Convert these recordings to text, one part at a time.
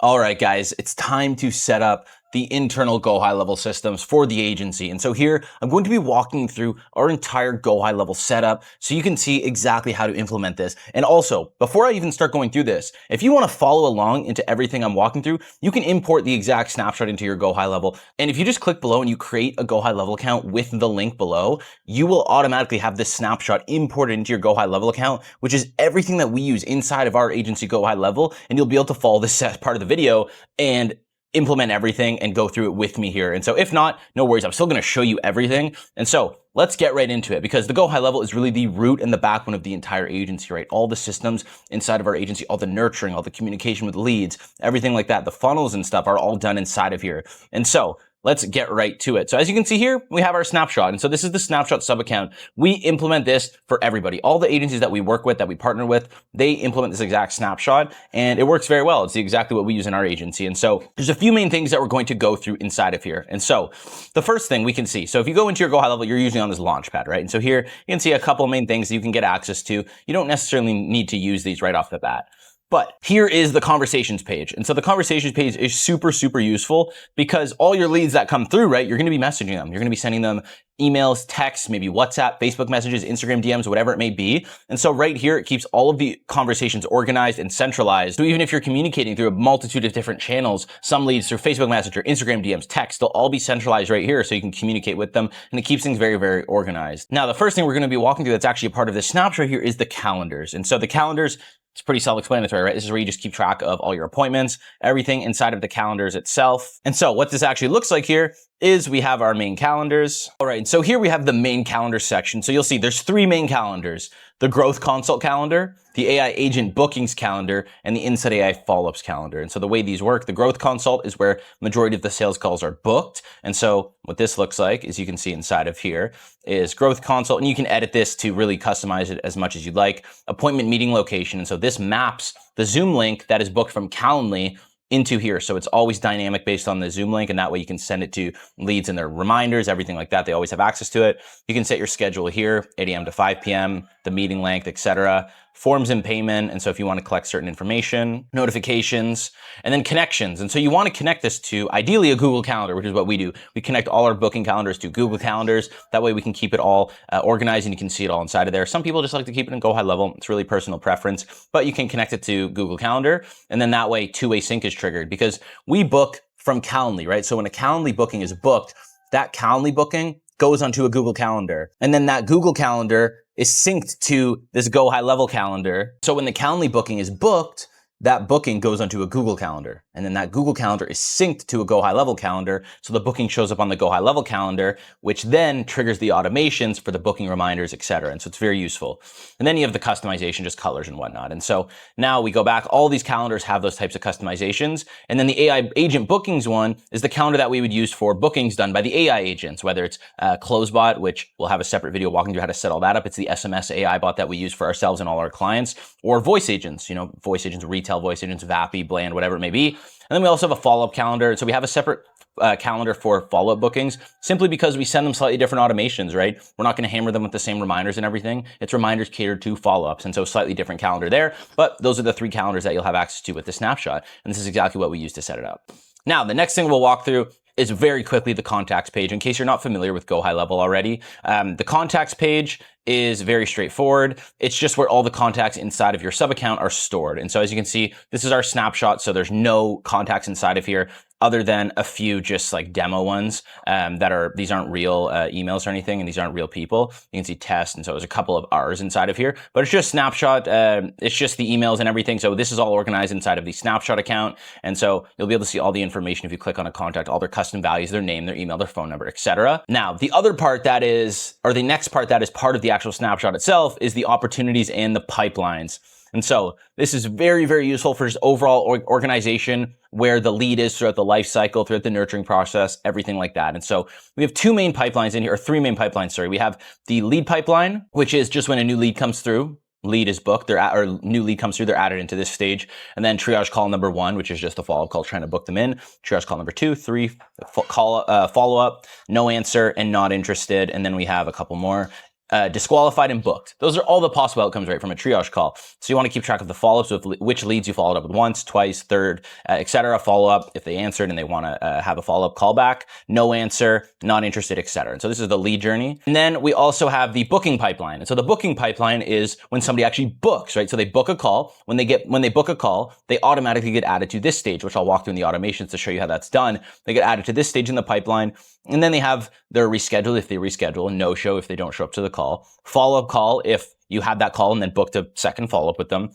All right, guys, it's time to set up the internal Go High level systems for the agency. And so here, I'm going to be walking through our entire Go High level setup so you can see exactly how to implement this. And also, before I even start going through this, if you want to follow along into everything I'm walking through, you can import the exact snapshot into your Go High level. And if you just click below and you create a Go High level account with the link below, you will automatically have this snapshot imported into your Go High level account, which is everything that we use inside of our agency Go High level. And you'll be able to follow this as part of the video and implement everything and go through it with me here. And so if not, no worries. I'm still going to show you everything. And so let's get right into it, because the Go High level is really the root and the backbone of the entire agency, right? All the systems inside of our agency, all the nurturing, all the communication with leads, everything like that, the funnels and stuff are all done inside of here. And so let's get right to it. So as you can see here, we have our snapshot. And so this is the snapshot sub account. We implement this for everybody. All the agencies that we work with, that we partner with, they implement this exact snapshot, and it works very well. It's exactly what we use in our agency. And so there's a few main things that we're going to go through inside of here. And so the first thing we can see, so if you go into your Go High level, you're usually on this launch pad, right? And so here you can see a couple of main things that you can get access to. You don't necessarily need to use these right off the bat. But here is the conversations page. And so the conversations page is super, super useful because all your leads that come through, right, you're going to be messaging them. You're going to be sending them emails, texts, maybe WhatsApp, Facebook messages, Instagram DMs, whatever it may be. And so right here, it keeps all of the conversations organized and centralized. So even if you're communicating through a multitude of different channels, some leads through Facebook Messenger, Instagram DMs, text, they'll all be centralized right here so you can communicate with them, and it keeps things very, very organized. Now, the first thing we're going to be walking through that's actually a part of this snapshot here is the calendars. And so the calendars, it's pretty self-explanatory, right? This is where you just keep track of all your appointments, everything inside of the calendars itself. And so what this actually looks like here is we have our main calendars. All right, and so here we have the main calendar section. So you'll see there's three main calendars: the growth consult calendar, the AI agent bookings calendar, and the Insight AI follow-ups calendar. And so the way these work, the growth consult is where majority of the sales calls are booked. And so what this looks like is, you can see inside of here is growth consult, and you can edit this to really customize it as much as you'd like. Appointment meeting location. And so this maps the Zoom link that is booked from Calendly into here. So it's always dynamic based on the Zoom link, and that way you can send it to leads and their reminders, everything like that. They always have access to it. You can set your schedule here, 8 a.m. to 5 p.m., the meeting length, etc. Forms and payment. And so if you want to collect certain information, notifications, and then connections. And so you want to connect this to ideally a Google Calendar, which is what we do. We connect all our booking calendars to Google Calendars. That way we can keep it all organized and you can see it all inside of there. Some people just like to keep it in Go High level. It's really personal preference, but you can connect it to Google Calendar. And then that way two-way sync is triggered, because we book from Calendly, right? So when a Calendly booking is booked, that Calendly booking goes onto a Google Calendar. And then that Google Calendar is synced to this Go High level calendar. So when the Calendly booking is booked, that booking goes onto a Google Calendar. And then that Google Calendar is synced to a Go High level calendar. So the booking shows up on the Go High level calendar, which then triggers the automations for the booking reminders, etc. And so it's very useful. And then you have the customization, just colors and whatnot. And so now we go back, all these calendars have those types of customizations. And then the AI agent bookings one is the calendar that we would use for bookings done by the AI agents, whether it's CloseBot, which we'll have a separate video walking through how to set all that up. It's the SMS AI bot that we use for ourselves and all our clients, or voice agents, voice agents, retail voice agents, Vappy, Bland, whatever it may be. And then we also have a follow-up calendar. So we have a separate calendar for follow-up bookings, simply because we send them slightly different automations, right? We're not going to hammer them with the same reminders and everything. It's reminders catered to follow-ups. And so slightly different calendar there, but those are the three calendars that you'll have access to with the snapshot. And this is exactly what we use to set it up. Now, the next thing we'll walk through is very quickly the contacts page. In case you're not familiar with Go High level already, the contacts page is very straightforward. It's just where all the contacts inside of your sub account are stored. And so as you can see, this is our snapshot. So there's no contacts inside of here, other than a few just like demo ones these aren't real emails or anything, and these aren't real people. You can see test, and so there's a couple of R's inside of here, but it's just snapshot. It's just the emails and everything. So this is all organized inside of the snapshot account, and so you'll be able to see all the information if you click on a contact, all their custom values, their name, their email, their phone number, etc. Now, the other part that is, or the next part that is part of the actual snapshot itself, is the opportunities and the pipelines. And so this is very, very useful for just overall organization, where the lead is throughout the life cycle, throughout the nurturing process, everything like that. And so we have two main pipelines in here, or three main pipelines, sorry. We have the lead pipeline, which is just when a new lead comes through, lead is booked, or new lead comes through, they're added into this stage. And then triage call number 1, which is just a follow-up call trying to book them in. Triage call number 2, 3, follow-up, no answer, and not interested. And then we have a couple more. disqualified, and booked. Those are all the possible outcomes, right, from a triage call. So you want to keep track of the follow-ups with which leads you followed up with once, twice, third, etc. Follow-up if they answered and they want to have a follow-up call back. No answer, not interested, etc. And so this is the lead journey. And then we also have the booking pipeline. And so the booking pipeline is when somebody actually books, right? So they book a call. When they book a call, they automatically get added to this stage, which I'll walk through in the automations to show you how that's done. They get added to this stage in the pipeline. And then they have their reschedule if they reschedule, and no-show if they don't show up to the call. Follow-up call if you had that call and then booked a second follow-up with them.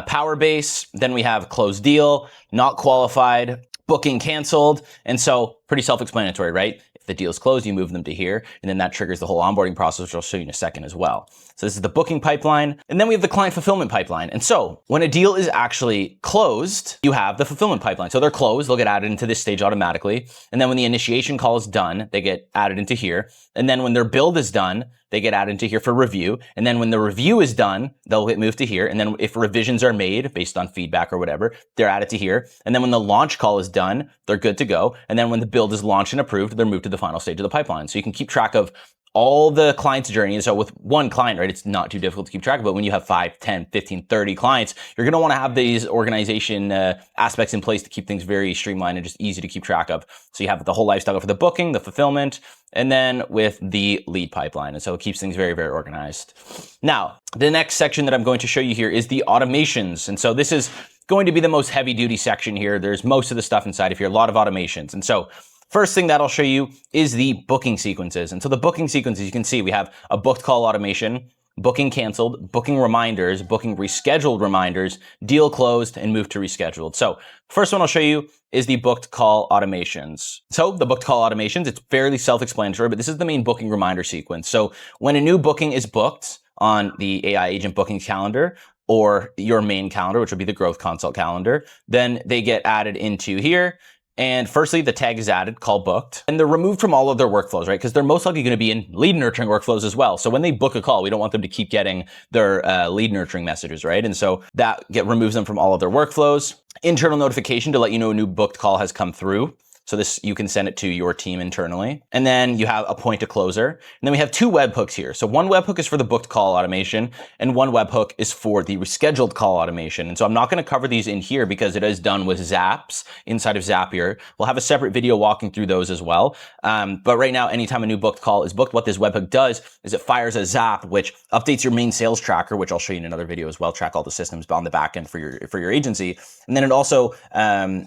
Power base, then we have closed deal, not qualified, booking canceled. And so pretty self-explanatory, right? If the deal is closed, you move them to here, and then that triggers the whole onboarding process, which I'll show you in a second as well. So this is the booking pipeline. And then we have the client fulfillment pipeline. And so when a deal is actually closed, you have the fulfillment pipeline. So they're closed, they'll get added into this stage automatically. And then when the initiation call is done, they get added into here. And then when their build is done, they get added into here for review. And then when the review is done, they'll get moved to here. And then if revisions are made based on feedback or whatever, they're added to here. And then when the launch call is done, they're good to go. And then when the build is launched and approved, they're moved to the final stage of the pipeline. So you can keep track of all the client's journey. And so with one client, right, it's not too difficult to keep track of, but when you have 5, 10, 15, 30 clients, you're going to want to have these organization aspects in place to keep things very streamlined and just easy to keep track of. So you have the whole lifestyle for the booking, the fulfillment, and then with the lead pipeline. And so it keeps things very, very organized. Now, the next section that I'm going to show you here is the automations. And so this is going to be the most heavy duty section here. There's most of the stuff inside of here, a lot of automations. And so first thing that I'll show you is the booking sequences. And so the booking sequences, you can see we have a booked call automation, booking canceled, booking reminders, booking rescheduled reminders, deal closed, and move to rescheduled. So first one I'll show you is the booked call automations. So the booked call automations, it's fairly self-explanatory, but this is the main booking reminder sequence. So when a new booking is booked on the AI agent booking calendar, or your main calendar, which would be the growth consult calendar, then they get added into here. And firstly, the tag is added, call booked, and they're removed from all of their workflows, right? Because they're most likely going to be in lead nurturing workflows as well. So when they book a call, we don't want them to keep getting their lead nurturing messages, right? And so that removes them from all of their workflows. Internal notification to let you know a new booked call has come through. So this, you can send it to your team internally. And then you have a point to closer. And then we have 2 webhooks here. So one webhook is for the booked call automation, and one webhook is for the rescheduled call automation. And so I'm not going to cover these in here because it is done with Zaps inside of Zapier. We'll have a separate video walking through those as well. But right now, anytime a new booked call is booked, what this webhook does is it fires a Zap, which updates your main sales tracker, which I'll show you in another video as well, track all the systems on the back end for your agency. And then it also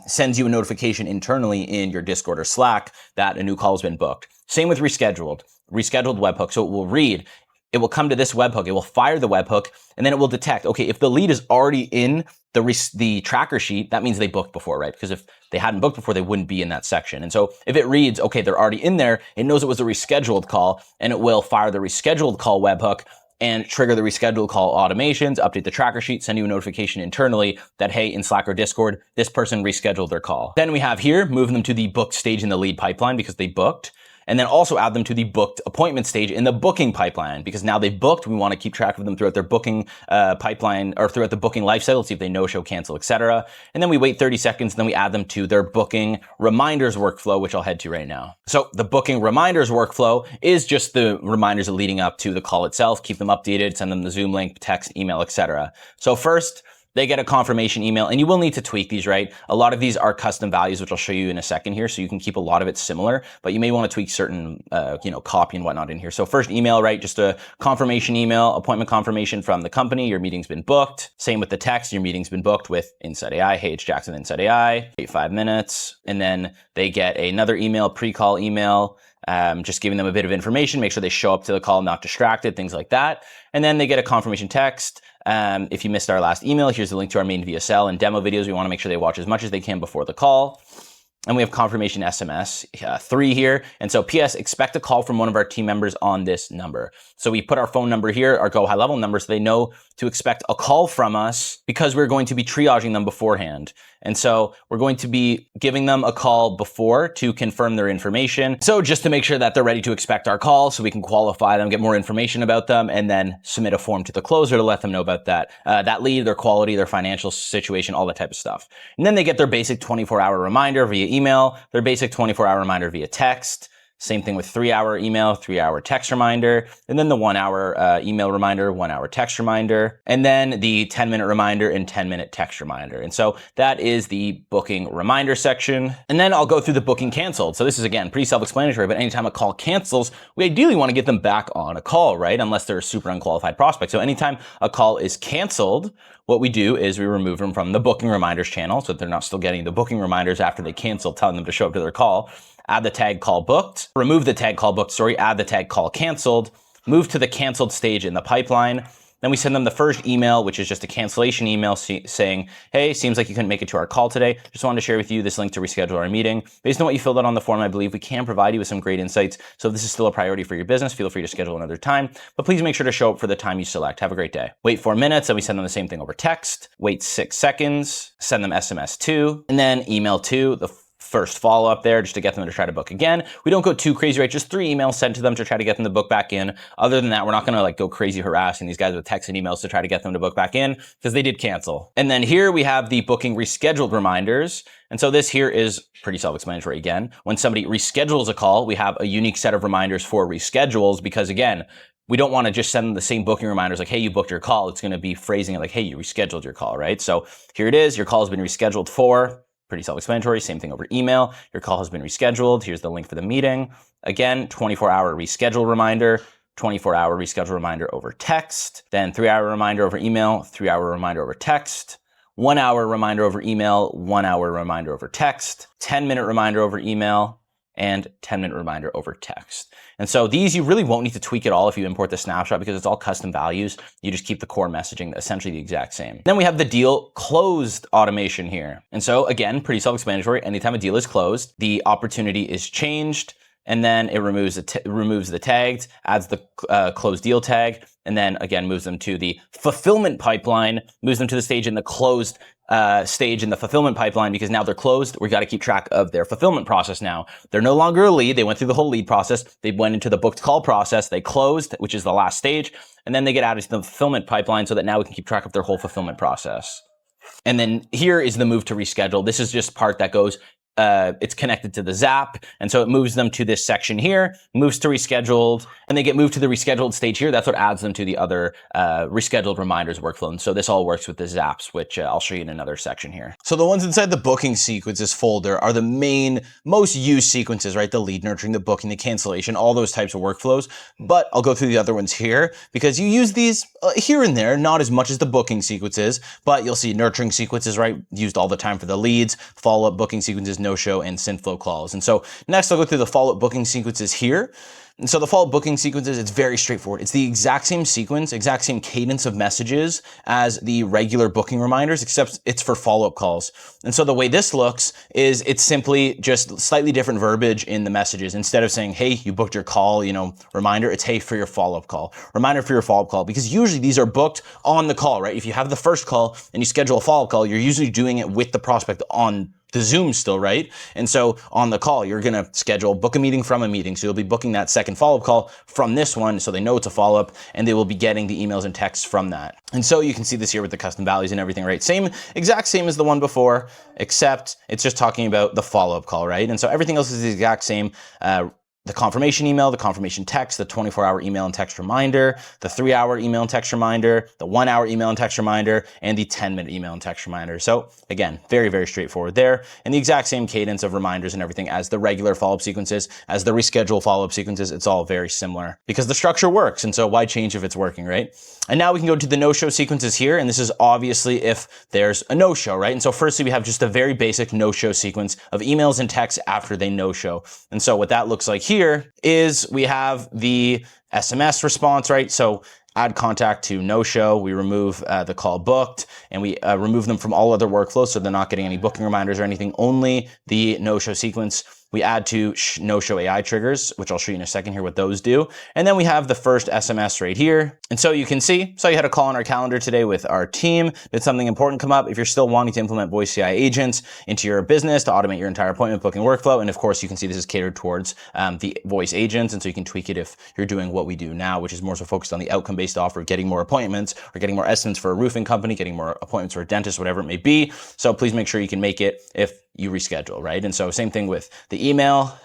sends you a notification internally in your Discord or Slack that a new call has been booked. Same with rescheduled webhook. So it will come to this webhook, it will fire the webhook, and then it will detect, okay, if the lead is already in the tracker sheet, that means they booked before, right? Because if they hadn't booked before, they wouldn't be in that section. And so if it reads, okay, they're already in there, it knows it was a rescheduled call, and it will fire the rescheduled call webhook and trigger the rescheduled call automations, update the tracker sheet, send you a notification internally that, hey, in Slack or Discord, this person rescheduled their call. Then we have here, moving them to the booked stage in the lead pipeline because they booked. And then also add them to the booked appointment stage in the booking pipeline because now they've booked. We want to keep track of them throughout their booking pipeline or throughout the booking life cycle, see if they no-show, cancel, etc. And then we wait 30 seconds, and then we add them to their booking reminders workflow, which I'll head to right now. So the booking reminders workflow is just the reminders leading up to the call itself. Keep them updated, send them the Zoom link, text, email, etc. So first, they get a confirmation email, and you will need to tweak these, right? A lot of these are custom values, which I'll show you in a second here, so you can keep a lot of it similar, but you may want to tweak certain, copy and whatnot in here. So first email, right? Just a confirmation email, appointment confirmation from the company. Your meeting's been booked. Same with the text. Your meeting's been booked with Inside AI. Hey, it's Jackson, Inside AI. Wait 5 minutes. And then they get another email, pre-call email, just giving them a bit of information, make sure they show up to the call, not distracted, things like that. And then they get a confirmation text. If you missed our last email, here's the link to our main VSL and demo videos. We want to make sure they watch as much as they can before the call. And we have confirmation SMS 3 here. And so PS, expect a call from one of our team members on this number. So we put our phone number here, our Go High Level number, so they know to expect a call from us because we're going to be triaging them beforehand. And so we're going to be giving them a call before to confirm their information. So just to make sure that they're ready to expect our call so we can qualify them, get more information about them, and then submit a form to the closer to let them know about that lead, their quality, their financial situation, all that type of stuff. And then they get their basic 24-hour reminder via email, their basic 24-hour reminder via text. Same thing with 3-hour email, 3-hour text reminder, and then the 1-hour email reminder, 1-hour text reminder, and then the 10-minute reminder and 10-minute text reminder. And so that is the booking reminder section. And then I'll go through the booking canceled. So this is, again, pretty self-explanatory, but anytime a call cancels, we ideally want to get them back on a call, right? Unless they're a super unqualified prospect. So anytime a call is canceled, what we do is we remove them from the booking reminders channel so that they're not still getting the booking reminders after they cancel, telling them to show up to their call. Add the tag call booked, remove the tag call booked, add the tag call canceled, move to the canceled stage in the pipeline. Then we send them the first email, which is just a cancellation email saying, hey, seems like you couldn't make it to our call today. Just wanted to share with you this link to reschedule our meeting. Based on what you filled out on the form, I believe we can provide you with some great insights. So if this is still a priority for your business, feel free to schedule another time, but please make sure to show up for the time you select. Have a great day. Wait 4 minutes, and we send them the same thing over text. Wait 6 seconds, send them SMS 2, and then email 2, the first follow-up there just to get them to try to book again. We don't go too crazy, right? Just 3 emails sent to them to try to get them to book back in. Other than that, we're not going to like go crazy harassing these guys with texts and emails to try to get them to book back in because they did cancel. And then here we have the booking rescheduled reminders. And so this here is pretty self-explanatory again. When somebody reschedules a call, we have a unique set of reminders for reschedules because again, we don't want to just send them the same booking reminders like, hey, you booked your call. It's going to be phrasing it like, hey, you rescheduled your call, right? So here it is. Your call has been rescheduled for. Pretty self-explanatory, same thing over email. Your call has been rescheduled. Here's the link for the meeting. Again, 24-hour reschedule reminder, 24-hour reschedule reminder over text, then 3-hour reminder over email, 3-hour reminder over text, 1-hour reminder over email, 1-hour reminder over text, 10-minute reminder over email, and 10-minute reminder over text. And so these, you really won't need to tweak at all if you import the snapshot because it's all custom values. You just keep the core messaging essentially the exact same. Then we have the deal closed automation here. And so again, pretty self-explanatory. Anytime a deal is closed, the opportunity is changed, and then it removes the tags, adds the closed deal tag, and then again moves them to the fulfillment pipeline, moves them to the stage in the closed stage in the fulfillment pipeline because now they're closed. We got to keep track of their fulfillment process now. They're no longer a lead. They went through the whole lead process. They went into the booked call process. They closed, which is the last stage, and then they get added to the fulfillment pipeline so that now we can keep track of their whole fulfillment process. And then here is the move to reschedule. This is just part that goes it's connected to the Zap. And so it moves them to this section here, moves to rescheduled, and they get moved to the rescheduled stage here. That's what adds them to the other rescheduled reminders workflow. And so this all works with the Zaps, which I'll show you in another section here. So the ones inside the booking sequences folder are the most used sequences, right? The lead nurturing, the booking, the cancellation, all those types of workflows. But I'll go through the other ones here because you use these here and there, not as much as the booking sequences, but you'll see nurturing sequences, right? Used all the time for the leads, follow-up booking sequences, no-show, and synth-flow calls. And so next I'll go through the follow-up booking sequences here. And so the follow-up booking sequences, it's very straightforward. It's the exact same sequence, exact same cadence of messages as the regular booking reminders, except it's for follow-up calls. And so the way this looks is it's simply just slightly different verbiage in the messages. Instead of saying, hey, you booked your call, reminder, it's hey for your follow-up call. Reminder for your follow-up call. Because usually these are booked on the call, right? If you have the first call and you schedule a follow-up call, you're usually doing it with the prospect on the Zoom still, right? And so on the call, you're going to book a meeting from a meeting. So you'll be booking that second follow-up call from this one so they know it's a follow-up and they will be getting the emails and texts from that. And so you can see this here with the custom values and everything, right? Exact same as the one before, except it's just talking about the follow-up call, right? And so everything else is the exact same. The confirmation email, the confirmation text, the 24-hour email and text reminder, the 3-hour email and text reminder, the 1-hour email and text reminder, and the 10-minute email and text reminder. So again, very, very straightforward there. And the exact same cadence of reminders and everything as the regular follow-up sequences, as the reschedule follow-up sequences. It's all very similar because the structure works. And so why change if it's working, right? And now we can go to the no-show sequences here. And this is obviously if there's a no-show, right? And so firstly, we have just a very basic no-show sequence of emails and texts after they no-show. And so what that looks like here is we have the SMS response, right? So add contact to no-show. We remove the call booked and we remove them from all other workflows so they're not getting any booking reminders or anything, only the no-show sequence. We add to no-show AI triggers, which I'll show you in a second here what those do. And then we have the first SMS right here. And so you can see, so you had a call on our calendar today with our team. Did something important come up? If you're still wanting to implement voice AI agents into your business to automate your entire appointment booking workflow, and of course you can see this is catered towards the voice agents, and so you can tweak it if you're doing what we do now, which is more so focused on the outcome-based offer, getting more appointments or getting more estimates for a roofing company, getting more appointments for a dentist, whatever it may be. So please make sure you can make it if you reschedule, right? And so same thing with the email.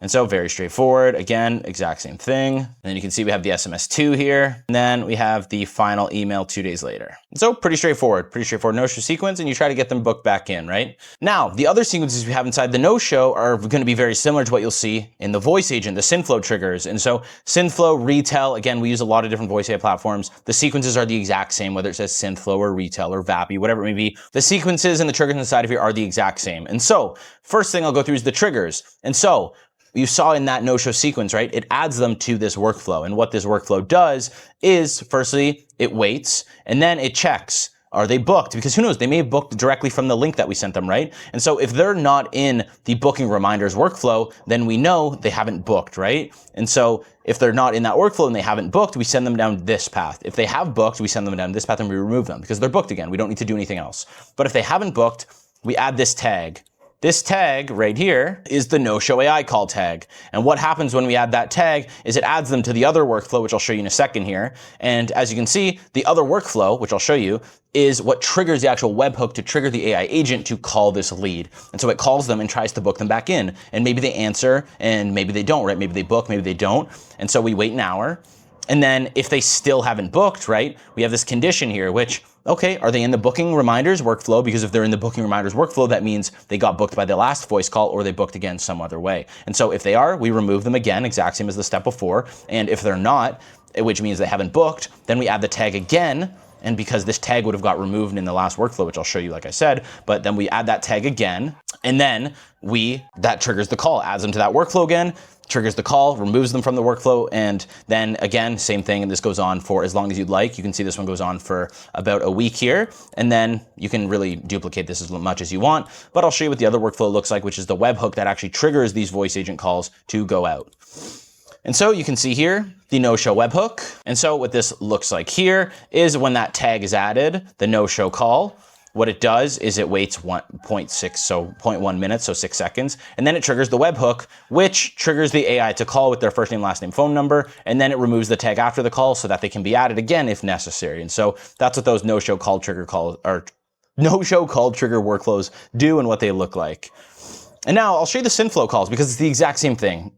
And so very straightforward. Again, exact same thing. And then you can see we have the SMS2 here. And then we have the final email 2 days later. And so pretty straightforward no-show sequence, and you try to get them booked back in, right? Now, the other sequences we have inside the no-show are going to be very similar to what you'll see in the voice agent, the SynthFlow triggers. And so SynthFlow, Retell, again, we use a lot of different voice AI platforms. The sequences are the exact same, whether it says SynthFlow or Retell or Vappy, whatever it may be. The sequences and the triggers inside of here are the exact same. And so first thing I'll go through is the triggers. And so you saw in that no-show sequence, right? It adds them to this workflow. And what this workflow does is, firstly, it waits, and then it checks. Are they booked? Because who knows, they may have booked directly from the link that we sent them, right? And so if they're not in the booking reminders workflow, then we know they haven't booked, right? And so if they're not in that workflow and they haven't booked, we send them down this path. If they have booked, we send them down this path and we remove them because they're booked again. We don't need to do anything else. But if they haven't booked, we add this tag. This tag right here is the no-show AI call tag. And what happens when we add that tag is it adds them to the other workflow, which I'll show you in a second here. And as you can see, the other workflow, which I'll show you, is what triggers the actual webhook to trigger the AI agent to call this lead. And so it calls them and tries to book them back in. And maybe they answer and maybe they don't, right? Maybe they book, maybe they don't. And so we wait an hour. And then if they still haven't booked, right, we have this condition here, which, okay, are they in the booking reminders workflow? Because if they're in the booking reminders workflow, that means they got booked by the last voice call or they booked again some other way. And so if they are, we remove them again, exact same as the step before. And if they're not, which means they haven't booked, then we add the tag again. And because this tag would have got removed in the last workflow, which I'll show you like I said, but then we add that tag again, and then that triggers the call, adds them to that workflow again, triggers the call, removes them from the workflow, and then again, same thing, and this goes on for as long as you'd like. You can see this one goes on for about a week here, and then you can really duplicate this as much as you want, but I'll show you what the other workflow looks like, which is the webhook that actually triggers these voice agent calls to go out. And so you can see here the no-show webhook. And so what this looks like here is when that tag is added, the no-show call, what it does is it waits 0.1 minutes, so 6 seconds, and then it triggers the webhook, which triggers the AI to call with their first name, last name, phone number, and then it removes the tag after the call so that they can be added again if necessary. And so that's what those no-show call trigger workflows do and what they look like. And now I'll show you the SynthFlow calls because it's the exact same thing.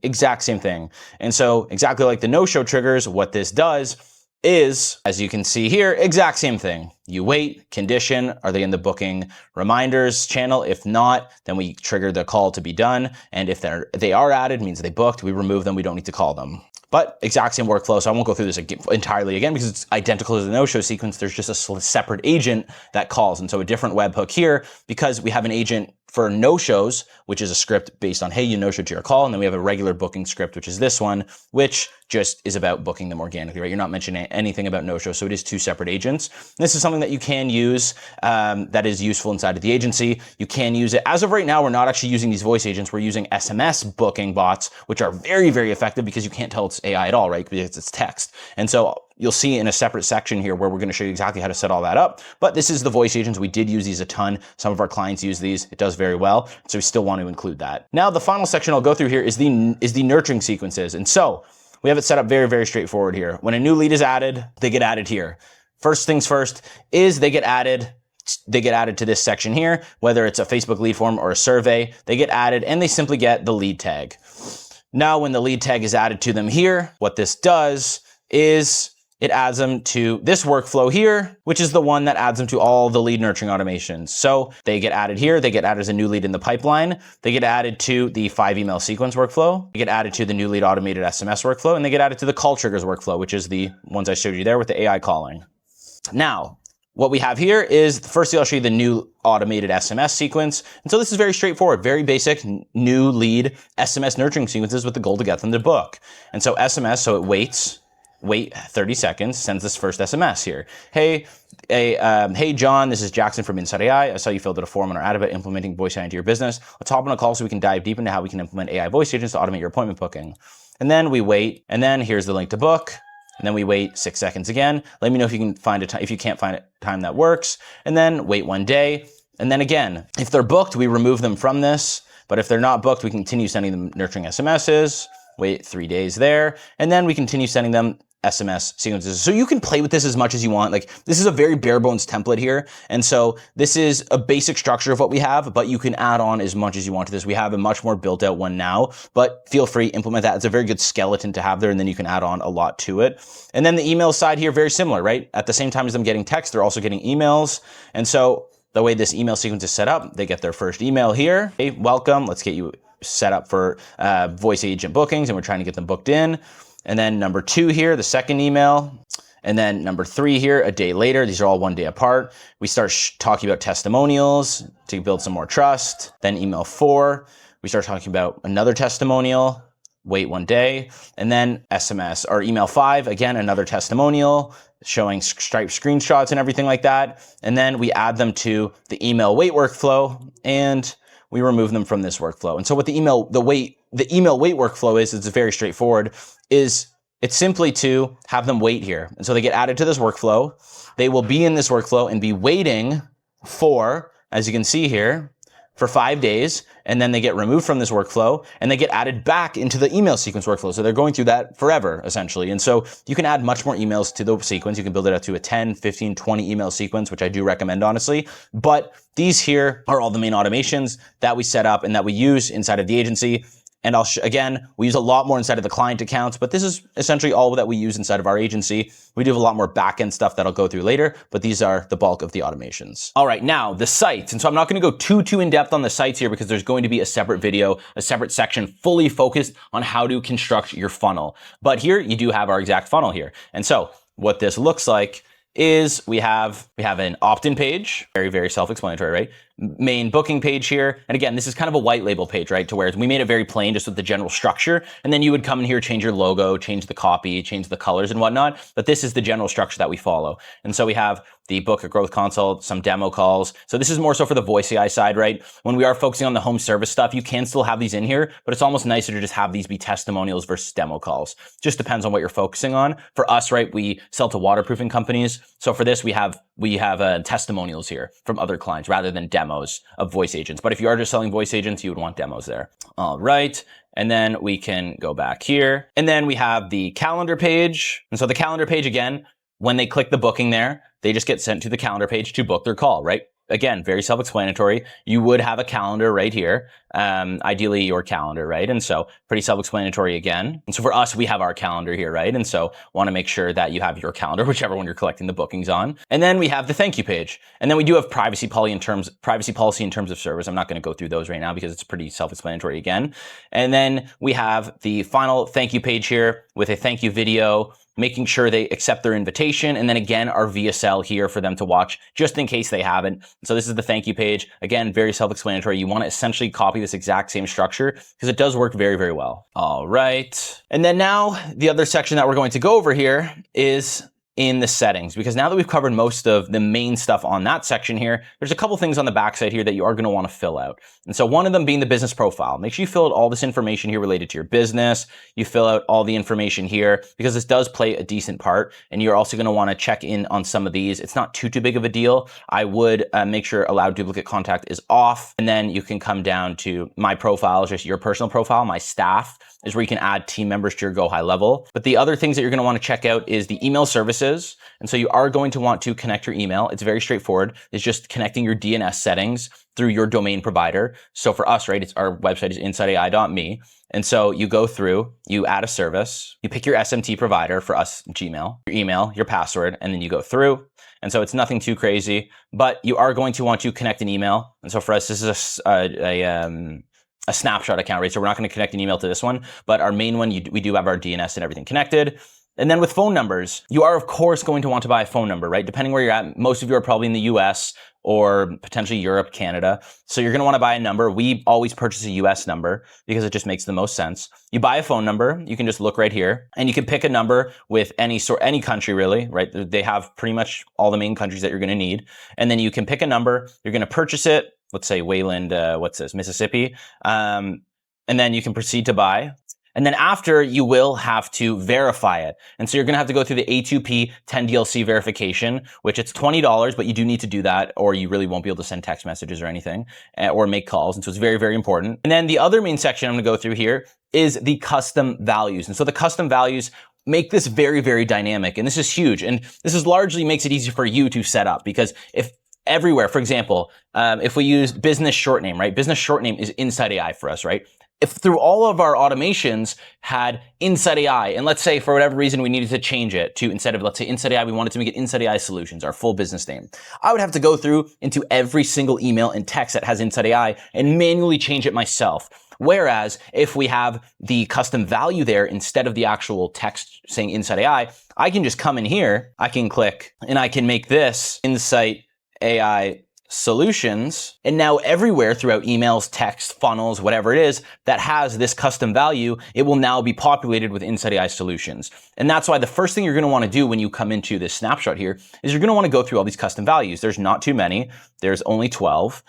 And so exactly like the no-show triggers, what this does is, as you can see here, exact same thing. You wait, condition, are they in the booking reminders channel? If not, then we trigger the call to be done. And if they are added, means they booked, we remove them, we don't need to call them. But exact same workflow, so I won't go through this entirely again because it's identical to the no-show sequence. There's just a separate agent that calls. And so a different webhook here because we have an agent for no-shows, which is a script based on, hey, you no-showed to your call. And then we have a regular booking script, which is this one, which just is about booking them organically, right? You're not mentioning anything about no-show, so it is two separate agents. This is something that you can use that is useful inside of the agency. You can use it. As of right now, we're not actually using these voice agents. We're using SMS booking bots, which are very, very effective because you can't tell it's AI at all, right? Because it's text. And so you'll see in a separate section here where we're going to show you exactly how to set all that up. But this is the voice agents. We did use these a ton. Some of our clients use these. It does very well. So we still want to include that. Now, the final section I'll go through here is the nurturing sequences. And so we have it set up very, very straightforward here. When a new lead is added, they get added here. First things first is they get added to this section here, whether it's a Facebook lead form or a survey, they get added and they simply get the lead tag. Now, when the lead tag is added to them here, what this does is it adds them to this workflow here, which is the one that adds them to all the lead nurturing automations. So they get added here, they get added as a new lead in the pipeline, they get added to the 5 email sequence workflow, they get added to the new lead automated SMS workflow, and they get added to the call triggers workflow, which is the ones I showed you there with the AI calling. Now, what we have here is, firstly, I'll show you the new automated SMS sequence. And so this is very straightforward, very basic new lead SMS nurturing sequences with the goal to get them to book. And so SMS, so it wait 30 seconds, sends this first SMS here. Hey John, this is Jackson from Inside AI. I saw you filled out a form on our ad about implementing voice AI into your business. Let's hop on a call so we can dive deep into how we can implement AI voice agents to automate your appointment booking. And then we wait, and then here's the link to book. And then we wait 6 seconds again. Let me know if you can find a time, if you can't find a time that works. And then wait 1 day. And then again, if they're booked, we remove them from this. But if they're not booked, we continue sending them nurturing SMSs. Wait 3 days there. And then we continue sending them SMS sequences. So you can play with this as much as you want. Like, this is a very bare bones template here. And so this is a basic structure of what we have, but you can add on as much as you want to this. We have a much more built out one now, but feel free, implement that. It's a very good skeleton to have there, and then you can add on a lot to it. And then the email side here, very similar, right? At the same time as them getting text, they're also getting emails. And so the way this email sequence is set up, they get their first email here. Hey, welcome. Let's get you set up for voice agent bookings, and we're trying to get them booked in. And then number 2 here, the second email. And then number 3 here, a day later. These are all 1 day apart. We start talking about testimonials to build some more trust. Then email 4, we start talking about another testimonial. Wait 1 day. And then SMS or email 5, again, another testimonial showing Stripe screenshots and everything like that. And then we add them to the email wait workflow, and we remove them from this workflow. And so what the email wait workflow is, it's very straightforward, is it's simply to have them wait here. And so they get added to this workflow. They will be in this workflow and be waiting for, as you can see here, for 5 days, and then they get removed from this workflow, and they get added back into the email sequence workflow. So they're going through that forever, essentially. And so you can add much more emails to the sequence. You can build it up to a 10, 15, 20 email sequence, which I do recommend, honestly. But these here are all the main automations that we set up and that we use inside of the agency. And again, we use a lot more inside of the client accounts, but this is essentially all that we use inside of our agency. We do have a lot more back-end stuff that I'll go through later, but these are the bulk of the automations. All right, now the sites. And so I'm not going to go too in depth on the sites here because there's going to be a separate video, a separate section fully focused on how to construct your funnel. But here you do have our exact funnel here. And so what this looks like is we have an opt-in page, very self-explanatory, right? Main booking page here. And again, this is kind of a white label page, right? To where we made it very plain just with the general structure. And then you would come in here, change your logo, change the copy, change the colors and whatnot. But this is the general structure that we follow. And so we have the book a growth consult, some demo calls. So this is more so for the voice AI side, right? When we are focusing on the home service stuff, you can still have these in here, but it's almost nicer to just have these be testimonials versus demo calls. Just depends on what you're focusing on. For us, right, we sell to waterproofing companies. So for this, we have testimonials here from other clients rather than demos of voice agents. But if you are just selling voice agents, you would want demos there. All right. And then we can go back here. And then we have the calendar page. And so the calendar page, again, when they click the booking there, they just get sent to the calendar page to book their call, right? Again, very self-explanatory. You would have a calendar right here, ideally your calendar, right? And so pretty self-explanatory again. And so for us, we have our calendar here, right? And so want to make sure that you have your calendar, whichever one you're collecting the bookings on. And then we have the thank you page. And then we do have privacy policy in terms of service. I'm not going to go through those right now because it's pretty self-explanatory again. And then we have the final thank you page here with a thank you video, making sure they accept their invitation. And then again, our VSL here for them to watch just in case they haven't. So this is the thank you page. Again, very self-explanatory. You want to essentially copy this exact same structure because it does work very well. All right. And then now the other section that we're going to go over here is in the settings, because now that we've covered most of the main stuff on that section here, there's a couple things on the backside here that you are going to want to fill out. And so one of them being the business profile. Make sure you fill out all this information here related to your business. You fill out all the information here because this does play a decent part. And you're also going to want to check in on some of these. It's not too big of a deal. I would make sure allow duplicate contact is off. And then you can come down to my profile, just your personal profile. My staff is where you can add team members to your Go High level. But the other things that you're going to want to check out is the email services. And so you are going to want to connect your email. It's very straightforward. It's just connecting your DNS settings through your domain provider. So for us, right, it's our website is insideai.me. And so you go through, you add a service, you pick your SMT provider, for us, Gmail, your email, your password, and then you go through. And so it's nothing too crazy, but you are going to want to connect an email. And so for us, this is a snapshot account, right? So we're not going to connect an email to this one, but our main one, we do have our DNS and everything connected. And then with phone numbers, you are of course going to want to buy a phone number, right? Depending where you're at, most of you are probably in the US or potentially Europe, Canada. So you're going to want to buy a number. We always purchase a US number because it just makes the most sense. You buy a phone number, you can just look right here and you can pick a number with any country really, right? They have pretty much all the main countries that you're going to need. And then you can pick a number, you're going to purchase it. Let's say Wayland, Mississippi. And then you can proceed to buy. And then after, you will have to verify it. And so you're going to have to go through the A2P 10DLC verification, which it's $20, but you do need to do that or you really won't be able to send text messages or anything or make calls. And so it's very important. And then the other main section I'm going to go through here is the custom values. And so the custom values make this very, very dynamic. And this is huge. And this is largely makes it easy for you to set up, because if everywhere, for example, if we use business short name, right? Business short name is inside AI for us, right? If through all of our automations had inside AI, and let's say for whatever reason we needed to change it to, instead of let's say inside AI, we wanted to make it inside AI solutions, our full business name, I would have to go through into every single email and text that has inside AI and manually change it myself. Whereas if we have the custom value there instead of the actual text saying Insight AI, I can just come in here, I can click, and I can make this Insight AI Solutions. And now everywhere throughout emails, text, funnels, whatever it is that has this custom value, it will now be populated with Insight AI Solutions. And that's why the first thing you're going to want to do when you come into this snapshot here is you're going to want to go through all these custom values. There's not too many. There's only 12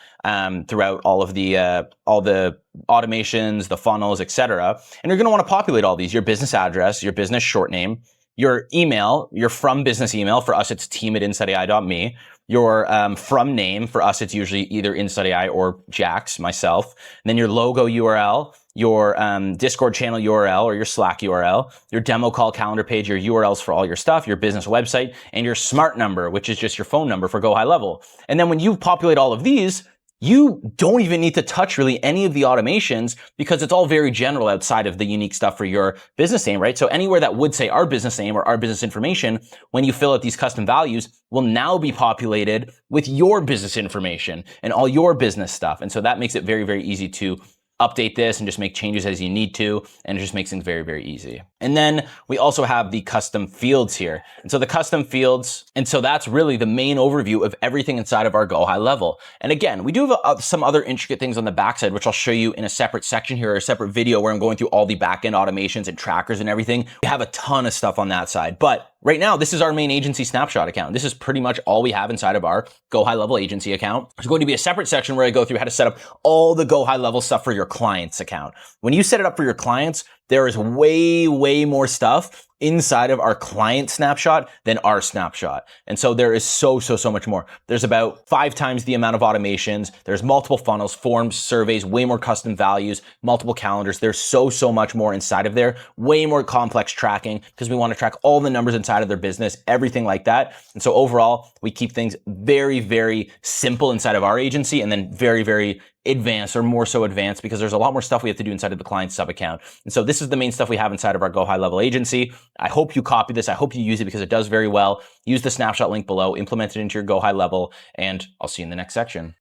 throughout all the automations, the funnels, etc. And you're going to want to populate all these: your business address, your business short name, your email, your from business email. For us, it's team@insightai.me. Your from name, for us, it's usually either Insight AI or Jax, myself. And then your logo URL, your Discord channel URL or your Slack URL, your demo call calendar page, your URLs for all your stuff, your business website, and your smart number, which is just your phone number for Go High Level. And then when you populate all of these, you don't even need to touch really any of the automations, because it's all very general outside of the unique stuff for your business name, right? So anywhere that would say our business name or our business information, when you fill out these custom values, will now be populated with your business information and all your business stuff. And so that makes it very, very easy to update this and just make changes as you need to, and it just makes things very, very easy. And then we also have the custom fields here. And so the custom fields, and so that's really the main overview of everything inside of our Go High Level. And again, we do have some other intricate things on the backside, which I'll show you in a separate section here, or a separate video where I'm going through all the backend automations and trackers and everything. We have a ton of stuff on that side, but right now, this is our main agency snapshot account. This is pretty much all we have inside of our Go High Level agency account. There's going to be a separate section where I go through how to set up all the Go High Level stuff for your clients account. When you set it up for your clients, there is way, way more stuff inside of our client snapshot than our snapshot. And so there is so much more. There's about 5 times the amount of automations. There's multiple funnels, forms, surveys, way more custom values, multiple calendars. There's so much more inside of there, way more complex tracking, because we want to track all the numbers inside of their business, everything like that. And so overall, we keep things very, very simple inside of our agency, and then very, very advanced, or more so advanced, because there's a lot more stuff we have to do inside of the client sub account. And so this is the main stuff we have inside of our Go High Level agency. I hope you copy this. I hope you use it, because it does very well. Use the snapshot link below, implement it into your Go High Level, and I'll see you in the next section.